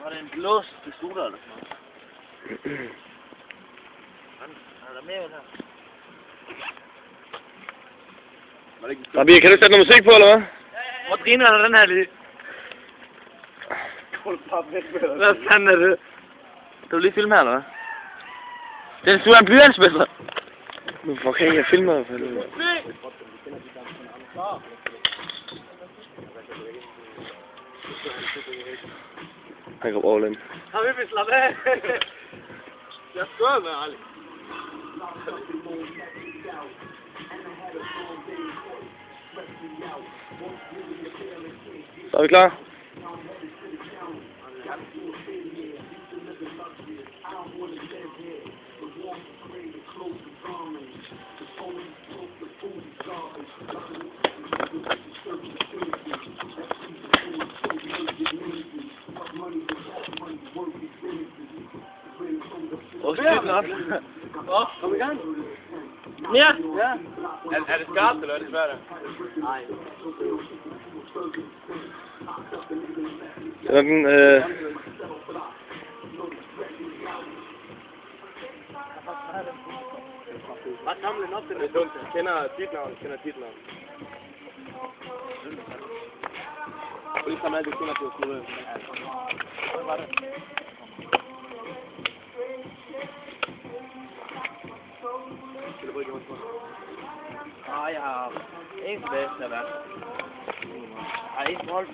Var det en blåst pistol eller sådan noget? Er der mere her? Rabi, kan du sætte noget musik på, eller hvad? Hvor griner der den her lige? Hvad fanden er det? Du vil lige filme her, eller hvad? Den suger en blyantspidser. Hvorfor kan jeg filme her, for helvede? Han går all in. Har vi vist slappet af? Jeg skød med, Ali. Så er vi klar? Åh, shit nok. Åh, kom i gang. Mere? Ja. Er det skarpt, eller er det svært? Nej. Sådan, Bare samle den op til det. Kender dit navn. Og lige sammen alt, du kender på skolen. Hvad var det? Jeg har en tilbage til at være. Jeg har en hold.